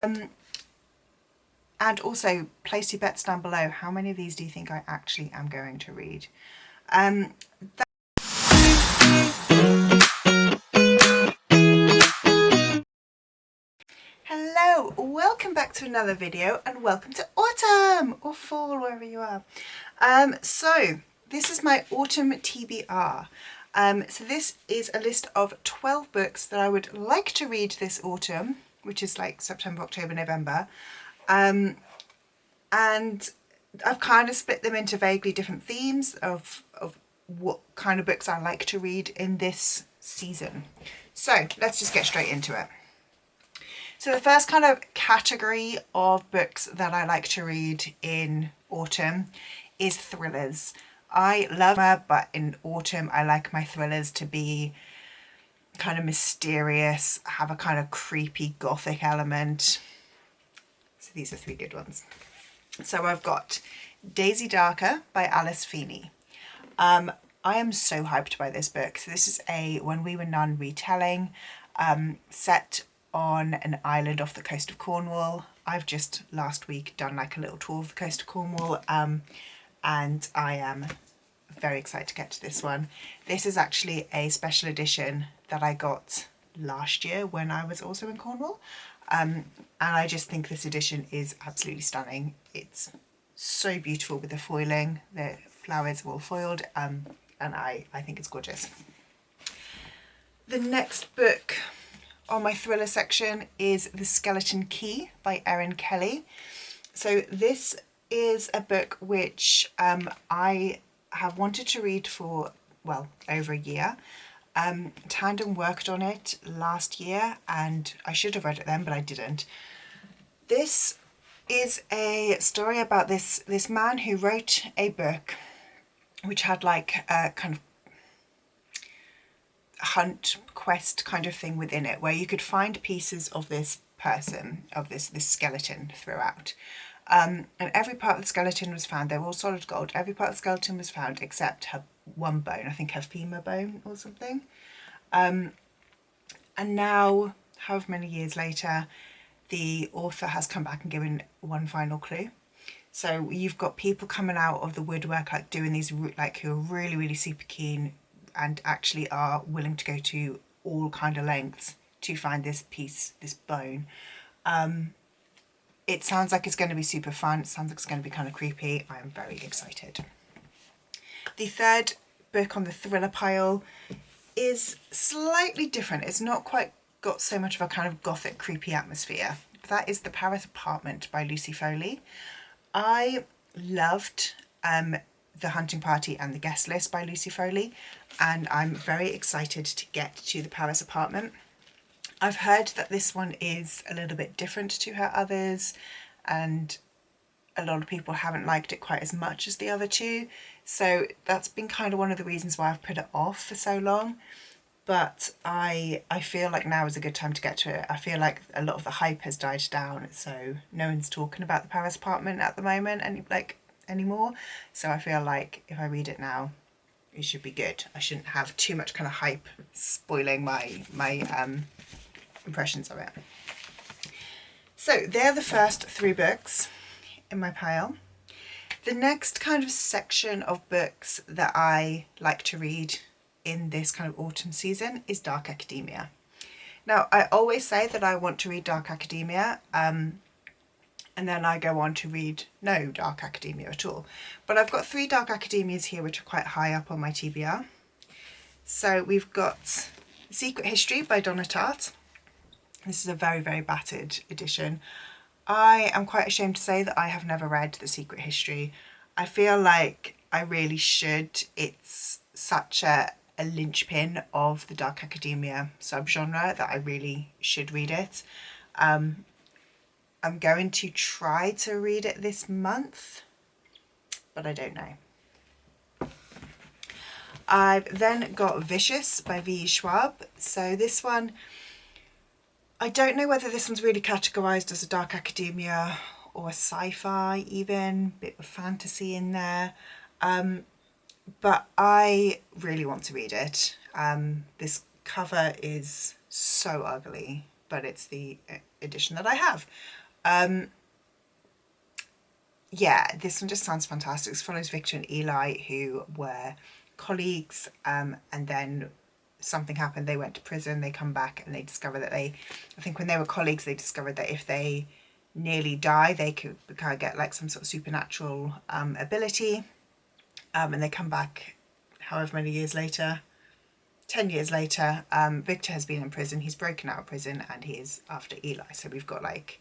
And also, place your bets down below. How many of these do you think I actually am going to read? Hello, welcome back to another video and welcome to autumn or fall, wherever you are. So this is my autumn TBR. So this is a list of 12 books that I would like to read this autumn, which is like September, October, November. And I've kind of split them into vaguely different themes of what kind of books I like to read in this season. So let's just get straight into it. So the first kind of category of books that I like to read in autumn is thrillers. I love them, but in autumn I like my thrillers to be kind of mysterious, have a kind of creepy gothic element. So these are 3 good ones. So I've got Daisy Darker by Alice Feeney. I am so hyped by this book. So this is a When We Were None retelling, set on an island off the coast of Cornwall. I've just last week done like a little tour of the coast of Cornwall, and I am very excited to get to this one. This is actually a special edition that I got last year when I was also in Cornwall, and I just think this edition is absolutely stunning. It's so beautiful with the foiling, the flowers are all foiled, and I think it's gorgeous. The next book on my thriller section is The Skeleton Key by Erin Kelly. So this is a book which I have wanted to read for, well, over a year. Tandem worked on it last year and I should have read it then, but I didn't. This is a story about this man who wrote a book which had like a kind of hunt quest kind of thing within it, where you could find pieces of this person, of this skeleton throughout, and every part of the skeleton was found. They were all solid gold. Every part of the skeleton was found except her one bone, I think her femur bone or something. And now, however many years later, the author has come back and given one final clue. So you've got people coming out of the woodwork, like doing these, like, who are really, really super keen and actually are willing to go to all kind of lengths to find this piece, this bone. It sounds like it's going to be super fun. It sounds like it's going to be kind of creepy. I am very excited. The third book on the thriller pile is slightly different. It's not quite got so much of a kind of gothic, creepy atmosphere. That is The Paris Apartment by Lucy Foley. I loved The Hunting Party and The Guest List by Lucy Foley, and I'm very excited to get to The Paris Apartment. I've heard that this one is a little bit different to her others, and a lot of people haven't liked it quite as much as the other two, so that's been kind of one of the reasons why I've put it off for so long. But I feel like now is a good time to get to it. I feel like a lot of the hype has died down, so no one's talking about The Paris Apartment at the moment anymore. So I feel like if I read it now, it should be good. I shouldn't have too much kind of hype spoiling my impressions of it. So they're the first 3 books in my pile. The next kind of section of books that I like to read in this kind of autumn season is dark academia. Now, I always say that I want to read dark academia, and then I go on to read no dark academia at all. But I've got 3 dark academias here which are quite high up on my TBR. So we've got Secret History by Donna Tartt. This is a very, very battered edition. I am quite ashamed to say that I have never read The Secret History. I feel like I really should. It's such a linchpin of the dark academia subgenre that I really should read it. I'm going to try to read it this month, but I don't know. I've then got Vicious by V. Schwab. So this one, I don't know whether this one's really categorised as a dark academia or a sci-fi even, bit of fantasy in there. But I really want to read it. This cover is so ugly. but it's the edition that I have. Yeah, this one just sounds fantastic. It follows Victor and Eli, who were colleagues, and then something happened. They went to prison, they come back, and they discover that I think when they were colleagues, they discovered that if they nearly die, they could kind of get like some sort of supernatural ability, and they come back however many years later, 10 years later. Victor has been in prison, he's broken out of prison, and he is after Eli. So we've got like,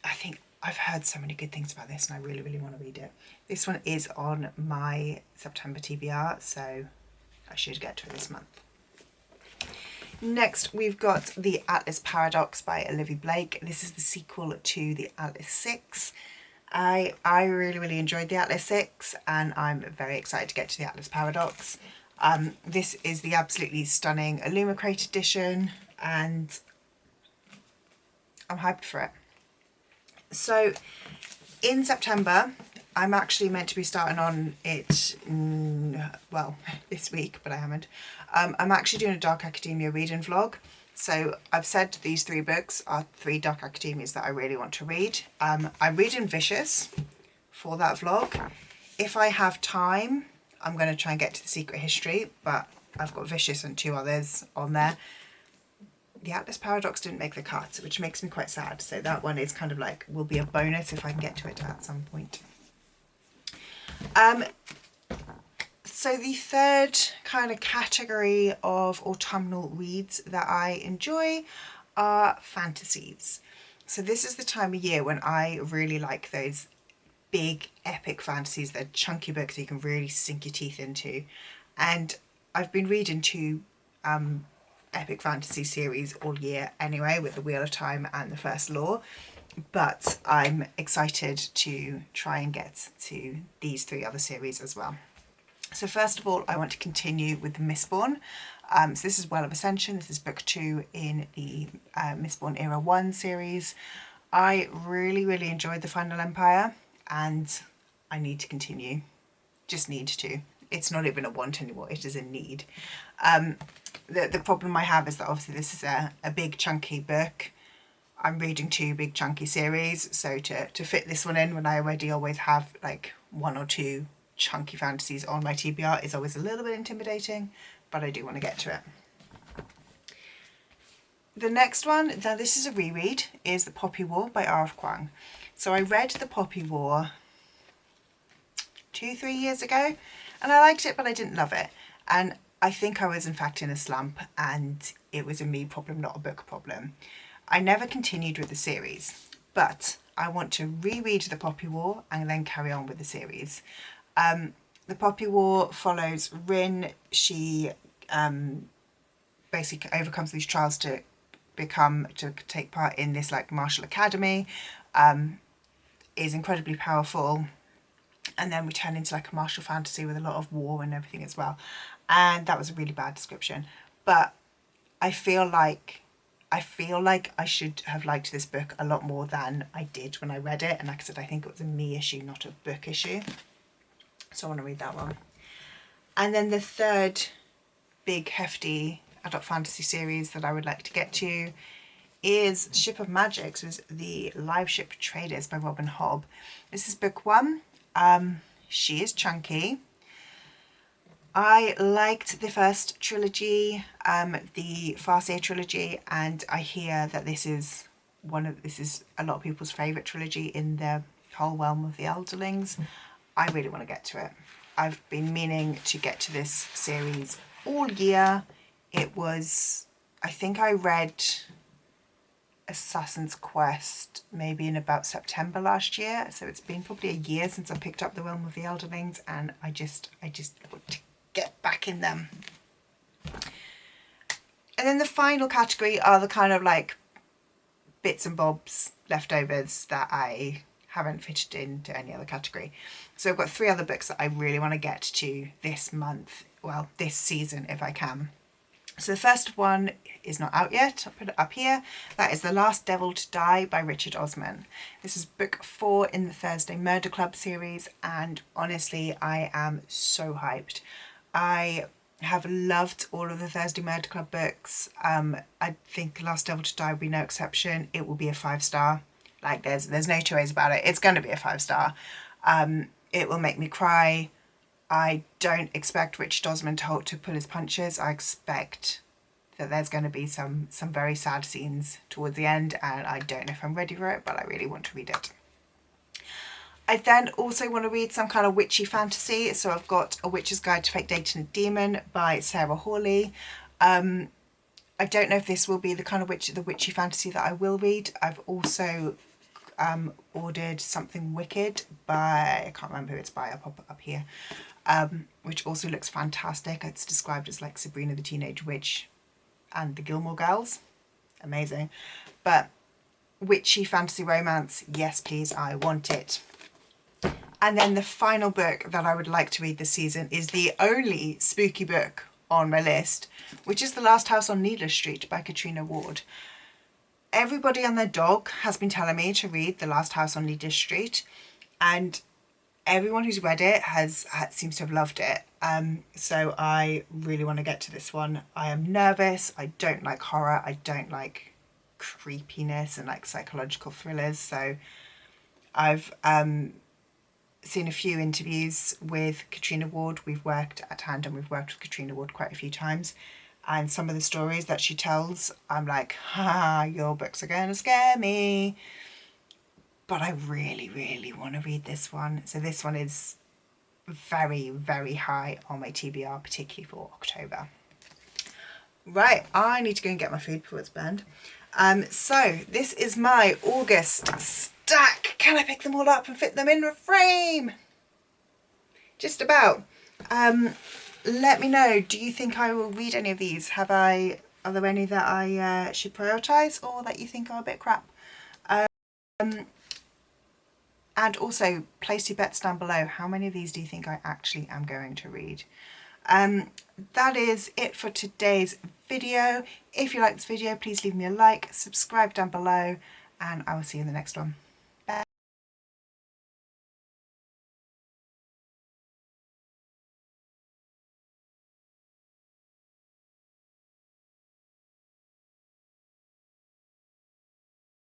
I think I've heard so many good things about this and I really, really want to read it. This one is on my September TBR, so I should get to it this month. Next, we've got The Atlas Paradox by Olivia Blake. This is the sequel to The Atlas 6. I really, really enjoyed The Atlas 6 and I'm very excited to get to The Atlas Paradox. This is the absolutely stunning Illumicrate edition and I'm hyped for it. So in September, I'm actually meant to be starting on it, well, this week, but I haven't. I'm actually doing a Dark Academia reading vlog. So I've said these 3 books are 3 Dark Academias that I really want to read. I'm reading Vicious for that vlog. If I have time, I'm going to try and get to The Secret History, but I've got Vicious and 2 others on there. The Atlas Paradox didn't make the cut, which makes me quite sad. So that one is kind of like, will be a bonus if I can get to it at some point. So the third kind of category of autumnal reads that I enjoy are fantasies. So this is the time of year when I really like those big epic fantasies. They're chunky books that you can really sink your teeth into. And I've been reading 2 epic fantasy series all year anyway, with The Wheel of Time and The First Law, but I'm excited to try and get to these 3 other series as well. So first of all, I want to continue with the Mistborn. So this is Well of Ascension. This is book 2 in the Mistborn Era 1 series. I really, really enjoyed The Final Empire and I need to continue. Just need to. It's not even a want anymore, it is a need. The problem I have is that obviously this is a big chunky book. I'm reading 2 big chunky series, so to fit this one in when I already always have like 1 or 2 chunky fantasies on my TBR is always a little bit intimidating, but I do want to get to it. The next one, now this is a reread, is The Poppy War by R.F. Kuang. So I read The Poppy War 2-3 years ago and I liked it, but I didn't love it. And I think I was in fact in a slump and it was a me problem, not a book problem. I never continued with the series, but I want to reread The Poppy War and then carry on with the series. The Poppy War follows Rin. She basically overcomes these trials to take part in this like martial academy, is incredibly powerful, and then we turn into like a martial fantasy with a lot of war and everything as well. And that was a really bad description, but I feel like I should have liked this book a lot more than I did when I read it. And like I said, I think it was a me issue, not a book issue. So I want to read that one. And then the third big hefty adult fantasy series that I would like to get to is Ship of Magic. So it's The Live Ship Traders by Robin Hobb. This is book 1. She is chunky. I liked the first trilogy, the Farseer trilogy, and I hear that this is a lot of people's favourite trilogy in the whole realm of the Elderlings. I really want to get to it. I've been meaning to get to this series all year. It was, I think I read Assassin's Quest maybe in about September last year, so it's been probably a year since I picked up the realm of the Elderlings, and I just want to get back in them. And then the final category are the kind of like bits and bobs leftovers that I haven't fitted into any other category. So I've got 3 other books that I really want to get to this month, well, this season if I can. So the first one is not out yet. I'll put it up here. That is The Last Devil to Die by Richard Osman. This is book 4 in the Thursday Murder Club series, and honestly I am so hyped. I have loved all of the Thursday Murder Club books. I think Last Devil to Die will be no exception. It will be a 5-star. Like there's no two ways about it. It's going to be a 5-star. It will make me cry. I don't expect Richard Osman to pull his punches. I expect that there's going to be some very sad scenes towards the end, and I don't know if I'm ready for it, but I really want to read it. I then also want to read some kind of witchy fantasy. So I've got A Witch's Guide to Fake Dating a Demon by Sarah Hawley. I don't know if this will be the kind of witchy fantasy that I will read. I've also ordered Something Wicked by, I can't remember who it's by, I'll pop it up here, which also looks fantastic. It's described as like Sabrina the Teenage Witch and the Gilmore Girls. Amazing. But witchy fantasy romance, yes please, I want it. And then the final book that I would like to read this season is the only spooky book on my list, which is The Last House on Needless Street by Katrina Ward. Everybody and their dog has been telling me to read The Last House on Needless Street, and everyone who's read it seems to have loved it. So I really want to get to this one. I am nervous. I don't like horror. I don't like creepiness and like psychological thrillers. So I've seen a few interviews with Katrina Ward. We've worked at Tandem. We've worked with Katrina Ward quite a few times. And some of the stories that she tells, I'm like, ha, your books are going to scare me. But I really, really want to read this one. So this one is very, very high on my TBR, particularly for October. Right, I need to go and get my food before it's burned. So this is my August stack. Can I pick them all up and fit them in a frame? Just about. Let me know, do you think I will read any of these? Are there any that I should prioritise, or that you think are a bit crap? And also, place your bets down below. How many of these do you think I actually am going to read? That is it for today's video. If you like this video, please leave me a like, subscribe down below, and I will see you in the next one.